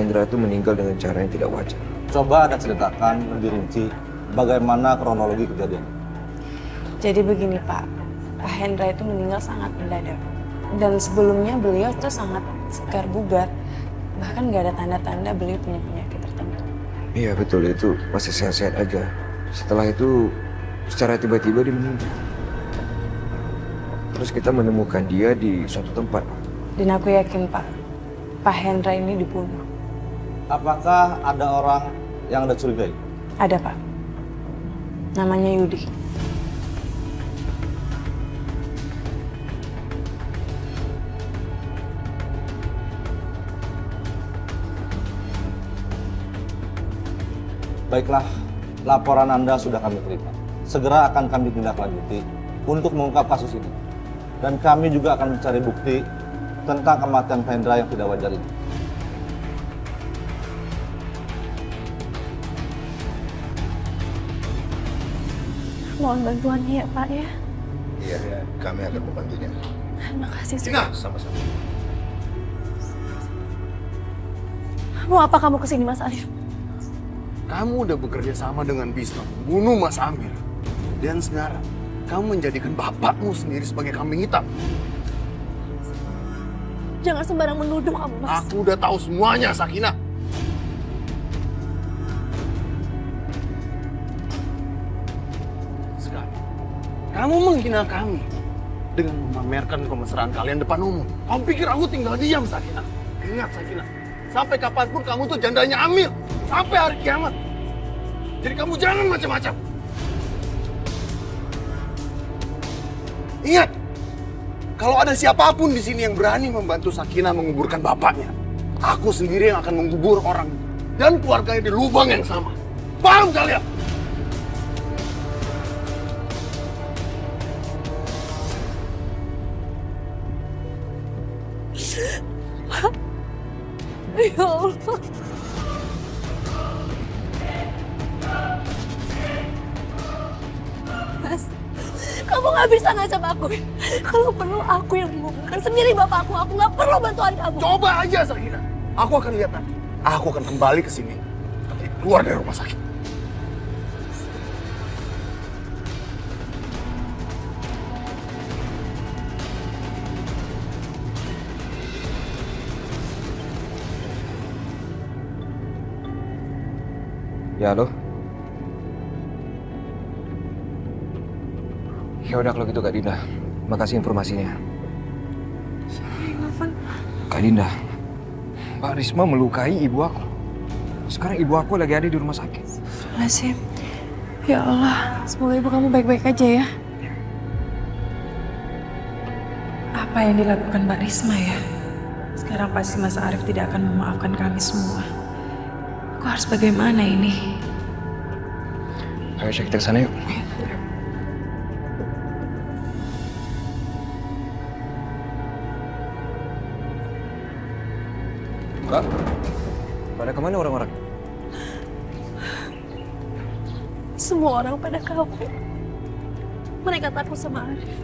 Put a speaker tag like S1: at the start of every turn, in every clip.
S1: Hendra itu meninggal dengan cara yang tidak wajar.
S2: Coba Anda ceritakan lebih rinci bagaimana kronologi kejadian.
S3: Jadi begini Pak, Pak Hendra itu meninggal sangat mendadak. Dan sebelumnya beliau tuh sangat segar bugar. Bahkan gak ada tanda-tanda beliau punya penyakit tertentu.
S1: Iya betul, itu masih sehat-sehat aja. Setelah itu secara tiba-tiba dia meninggal. Terus kita menemukan dia di suatu tempat.
S3: Dan aku yakin Pak, Pak Hendra ini dibunuh.
S2: Apakah ada orang yang Anda curigai?
S3: Ada Pak, namanya Yudi.
S2: Baiklah, laporan Anda sudah kami terima. Segera akan kami tindak lanjuti untuk mengungkap kasus ini. Dan kami juga akan mencari bukti tentang kematian Hendra yang tidak wajar ini.
S4: Mohon bantuannya ya Pak ya.
S5: Iya, kami akan membantunya.
S4: Terima kasih.
S5: Sina, sama-sama.
S4: Mau apa kamu kesini Mas Arif?
S5: Kamu udah bekerja sama dengan Bisma, membunuh Mas Amir. Dan sekarang, kamu menjadikan bapakmu sendiri sebagai kambing hitam.
S4: Jangan sembarang menuduh kamu Mas.
S5: Aku udah tahu semuanya, Sakinah. Sekarang, kamu menghina kami dengan memamerkan kemesraan kalian depan umum. Kamu pikir aku tinggal diam, Sakinah? Ingat, Sakinah. Sampai kapanpun kamu tuh jandanya Amir. Sampai hari kiamat. Jadi kamu jangan macam-macam. Ingat, kalau ada siapapun di sini yang berani membantu Sakinah menguburkan bapaknya, aku sendiri yang akan mengubur orang dan keluarganya di lubang yang sama. Paham kalian?
S4: Ya Allah. Mas, kamu gak bisa ngajak aku. Kalau perlu aku yang menguburkan sendiri bapakku. Aku gak perlu bantuan kamu.
S5: Coba aja, Sakinah. Aku akan lihat nanti. Aku akan kembali ke sini. Nanti keluar dari rumah sakit.
S1: Ya halo? Ya udah kalau gitu Kak Dinda, makasih informasinya. Kak Dinda, Mbak Risma melukai ibu aku. Sekarang ibu aku lagi ada di rumah sakit.
S3: Nasib, ya Allah, semoga ibu kamu baik-baik aja ya. Apa yang dilakukan Mbak Risma ya? Sekarang pasti Mas Arif tidak akan memaafkan kami semua. Aku harus bagaimana ini?
S1: Ayo kita ke sana yuk. Mbak, pada kemana orang-orang?
S4: Semua orang pada kabur. Mereka takut sama Arif.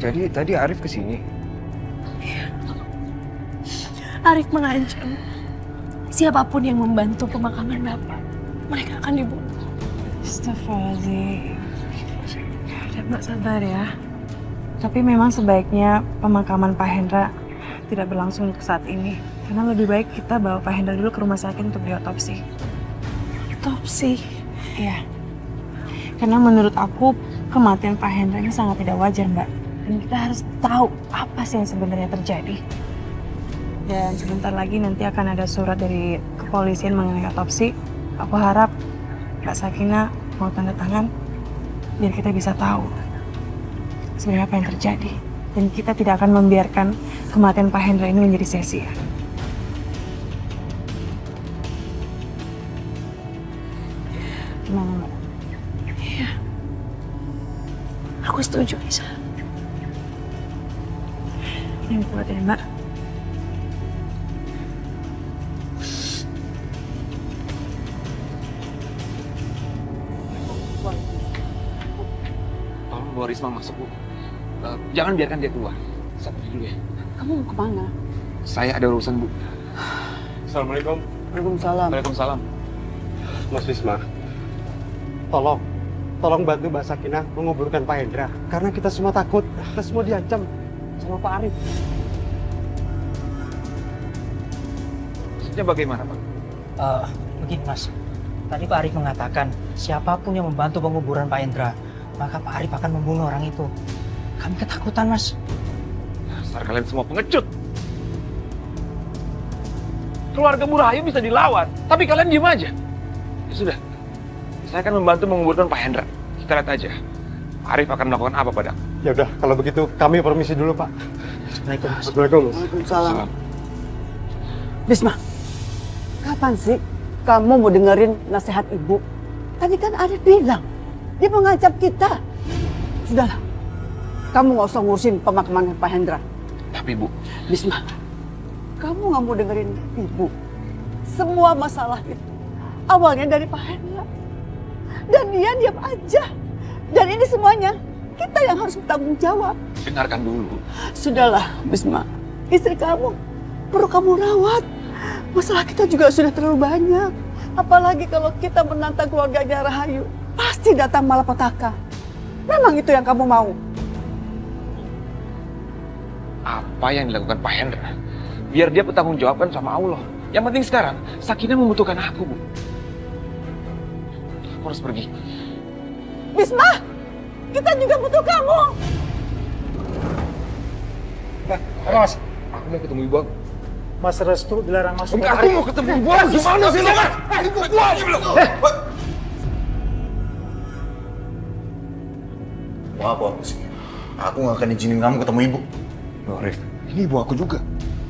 S1: Jadi tadi Arif kesini.
S4: Arif mengancam siapapun yang membantu pemakaman bapak, mereka akan dibunuh.
S3: Astagfirullahaladzim. Udah Mbak sabar ya. Tapi memang sebaiknya pemakaman Pak Hendra tidak berlangsung untuk saat ini. Karena lebih baik kita bawa Pak Hendra dulu ke rumah sakit untuk diotopsi. Otopsi? Iya. Karena menurut aku kematian Pak Hendra ini sangat tidak wajar Mbak. Dan kita harus tahu apa sih yang sebenarnya terjadi. Dan sebentar lagi nanti akan ada surat dari kepolisian mengenai otopsi. Aku harap Mbak Sakinah mau tanda tangan biar kita bisa tahu sebenarnya apa yang terjadi. Dan kita tidak akan membiarkan kematian Pak Hendra ini menjadi sia-sia. Gimana Mbak?
S4: Iya. Aku setuju, Isa.
S3: Yang kuat ya Mbak.
S6: Tolong bawa Risma masuk, Bu. Jangan biarkan dia keluar. Saya pergi dulu ya.
S4: Kamu mau kemana?
S6: Saya ada urusan, Bu. Assalamualaikum.
S7: Waalaikumsalam.
S6: Waalaikumsalam.
S7: Mas Wisma, tolong bantu Mbak Sakinah menguburkan Pak Hendra. Karena kita semua takut, kita semua diancam sama Pak Arif.
S6: Maksudnya bagaimana, Pak?
S8: Begini Mas, tadi Pak Arif mengatakan siapapun yang membantu penguburan Pak Hendra, maka Pak Arif akan membunuh orang itu. Kami ketakutan Mas.
S6: Dasar kalian semua pengecut. Keluarga Murahayu bisa dilawan, tapi kalian diem aja. Ya sudah, saya akan membantu menguburkan Pak Hendra. Kita lihat aja, Pak Arif akan melakukan apa padaku.
S7: Ya udah, kalau begitu kami permisi dulu Pak.
S8: Assalamualaikum Mas.
S7: Assalamualaikum.
S8: Waalaikumsalam.
S9: Bisma, kapan sih kamu mau dengerin nasihat ibu? Tadi kan Arif bilang, dia mengancam kita. Sudahlah, kamu nggak usah ngurusin pemakaman Pak Hendra.
S6: Tapi Bu,
S9: Bisma, kamu nggak mau dengerin ibu. Semua masalah itu awalnya dari Pak Hendra. Dan dia diam aja. Dan ini semuanya kita yang harus bertanggung jawab.
S6: dengarkan dulu.
S9: Sudahlah, Bisma. Istri kamu perlu kamu rawat. Masalah kita juga sudah terlalu banyak. Apalagi kalau kita menantang keluarganya Rahayu. Pasti datang malapetaka. Memang itu yang kamu mau?
S6: Apa yang dilakukan Pak Hendra, biar dia bertanggung jawabkan sama Allah. Yang penting sekarang, Sakinah membutuhkan aku, Bu. Aku harus pergi.
S9: Bisma, kita juga butuh kamu.
S1: Mas, aku mau ketemu ibu aku.
S7: Mas Restu dilarang masuk.
S1: Enggak, aku mau ketemu ibu aku. Gimana sih lo, Mas? Ibu gua.
S5: Wah, apa sih? Aku nggak akan izinin kamu ketemu ibu.
S1: Loh, Rif, ini ibu aku juga.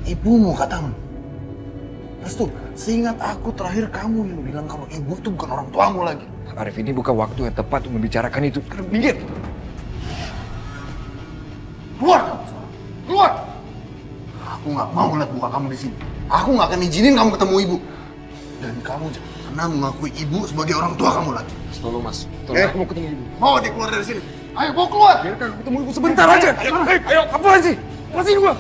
S5: Ibumu katamu. Restu, seingat aku terakhir kamu yang bilang kalau ibu itu bukan orang tuamu lagi.
S1: Arif, ini bukan waktu yang tepat untuk membicarakan itu. Minggir.
S5: Keluar kamu, keluar. Aku nggak mau lihat muka kamu di sini. Aku nggak akan izinin kamu ketemu ibu. Dan kamu jangan pernah mengakui ibu sebagai orang tua kamu lagi.
S6: Tolong, Mas. Tolong, aku mau ketemu ibu.
S5: Bawa dia keluar dari sini. Ayo, bawa keluar.
S1: Biarkan aku ketemu ibu sebentar aja. Ayo, apa sih? Lepasin gua.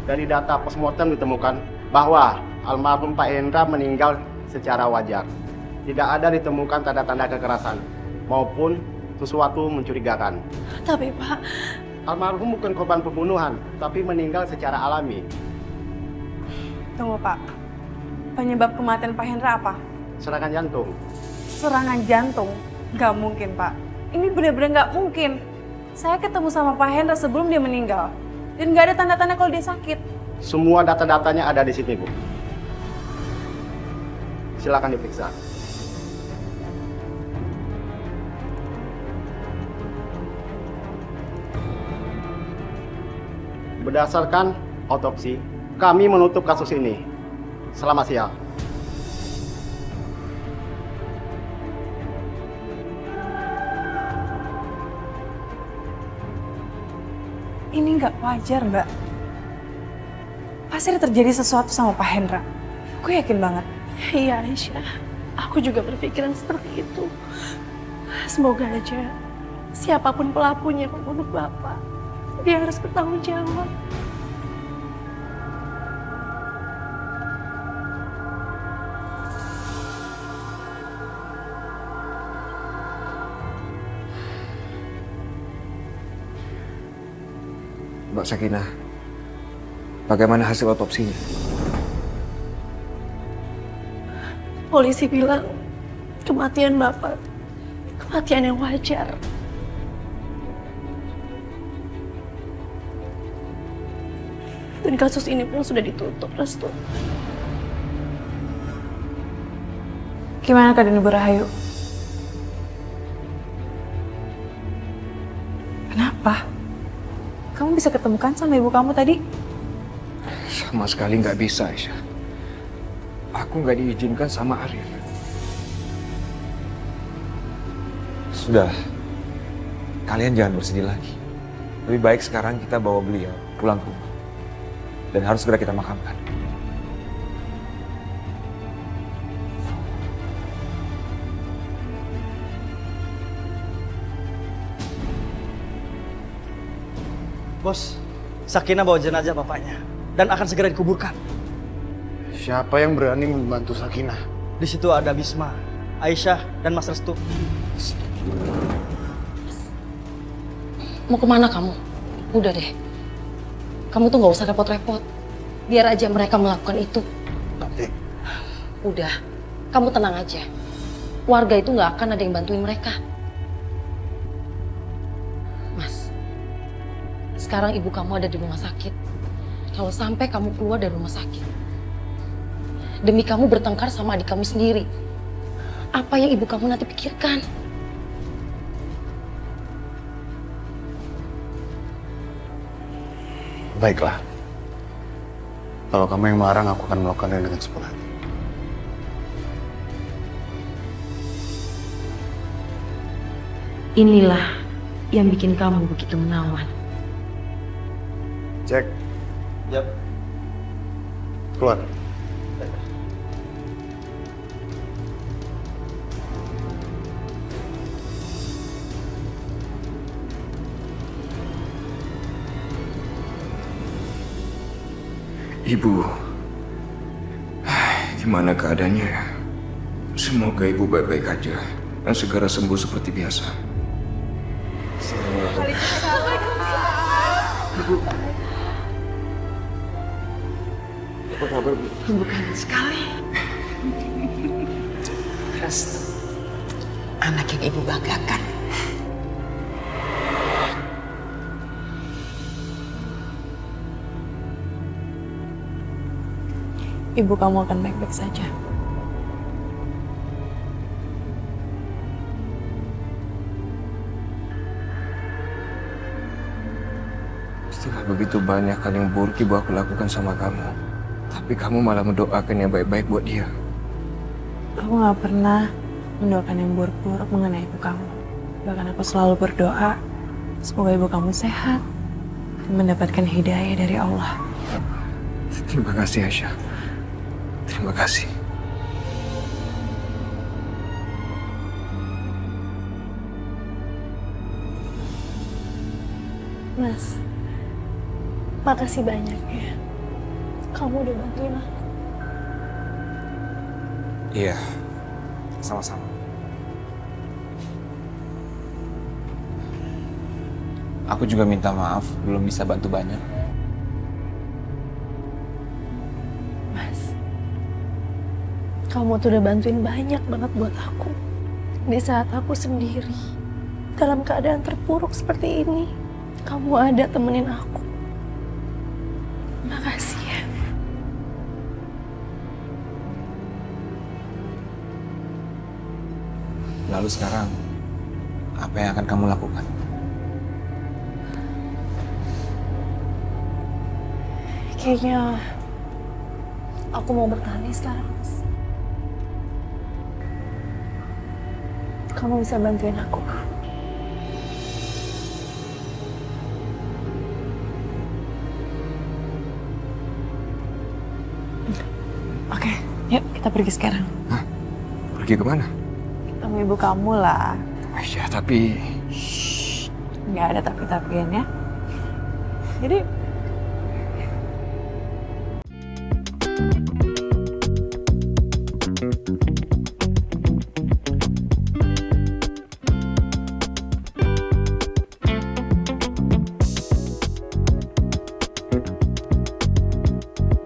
S7: Dari data postmortem ditemukan bahwa almarhum Pak Hendra meninggal secara wajar. Tidak ada ditemukan tanda-tanda kekerasan maupun sesuatu mencurigakan.
S4: Tapi Pak,
S7: Almarhum bukan korban pembunuhan, tapi meninggal secara alami.
S3: Tunggu Pak, penyebab kematian Pak Hendra apa?
S7: Serangan jantung.
S3: Serangan jantung? Gak mungkin Pak. Ini benar-benar gak mungkin. Saya ketemu sama Pak Hendra sebelum dia meninggal. Dan gak ada tanda-tanda kalau dia sakit.
S7: Semua data-datanya ada di sini, Bu. Silakan diperiksa. Berdasarkan otopsi, kami menutup kasus ini. Selamat siang.
S3: Ini nggak wajar, Mbak. Pasti ada terjadi sesuatu sama Pak Hendra. Gue yakin banget.
S4: iya Aisyah. Aku juga berpikiran seperti itu. Semoga aja siapapun pelakunya pembunuh Bapak, dia harus bertanggung jawab.
S1: Mbak Sakinah, bagaimana hasil otopsinya?
S4: Polisi bilang kematian Bapak kematian yang wajar. Dan kasus ini pun sudah ditutup, Restu.
S3: Gimana keadaan Ibu Rahayu? Kenapa? Kamu bisa ketemukan sama ibu kamu tadi?
S1: Sama sekali nggak bisa, Aisyah. Aku nggak diizinkan sama Arif. Sudah, kalian jangan bersedih lagi. Lebih baik sekarang kita bawa beliau pulang ke rumah. Dan harus segera kita makamkan.
S7: Bos,
S8: Sakinah bawa jenazah bapaknya dan akan segera dikuburkan.
S5: Siapa yang berani membantu Sakinah?
S8: Di situ ada Bisma, Aisyah, dan Mas Restu.
S10: Mau kemana kamu? Udah deh. Kamu tuh nggak usah repot-repot. Biar aja mereka melakukan itu.
S5: Nanti.
S10: Udah, kamu tenang aja. Warga itu nggak akan ada yang bantuin mereka. Mas, sekarang ibu kamu ada di rumah sakit. Kalau sampai kamu keluar dari rumah sakit, demi kamu bertengkar sama adik kamu sendiri, apa yang ibu kamu nanti pikirkan?
S5: Baiklah. Kalau kamu yang melarang, aku akan melakukannya dengan sepenuh hati.
S10: Inilah yang bikin kamu begitu menawan.
S5: Cek.
S2: Yap.
S5: Keluar.
S11: Ibu, gimana keadaannya? Semoga ibu baik-baik aja dan segera sembuh seperti biasa.
S1: Apa kabar, Bu?
S9: Bukan sekali. Restu, anak yang ibu banggakan.
S3: Ibu kamu akan baik-baik saja.
S11: Setelah begitu banyak hal yang buruk ibu aku lakukan sama kamu, tapi kamu malah mendoakan yang baik-baik buat dia.
S3: Aku gak pernah mendoakan yang buruk-buruk mengenai ibu kamu. Bahkan aku selalu berdoa, semoga ibu kamu sehat dan mendapatkan hidayah dari Allah.
S11: Terima kasih, Aisyah. Terima kasih.
S4: Mas, makasih banyak ya. Kamu udah bantuin aku.
S1: Iya, sama-sama. Aku juga minta maaf belum bisa bantu banyak.
S4: Mas, kamu tuh udah bantuin banyak banget buat aku. Di saat aku sendiri, dalam keadaan terpuruk seperti ini, kamu ada temenin aku. Makasih ya.
S1: Lalu sekarang, apa yang akan kamu lakukan?
S4: Kayaknya aku mau bertani sekarang, Mas. Kamu bisa bantuin aku.
S3: Oke, yuk kita pergi sekarang.
S11: Hah? Pergi kemana?
S3: Ketemu ibu kamu lah.
S11: Aisyah, tapi...
S3: Nggak ada tapi-tapian ya. Jadi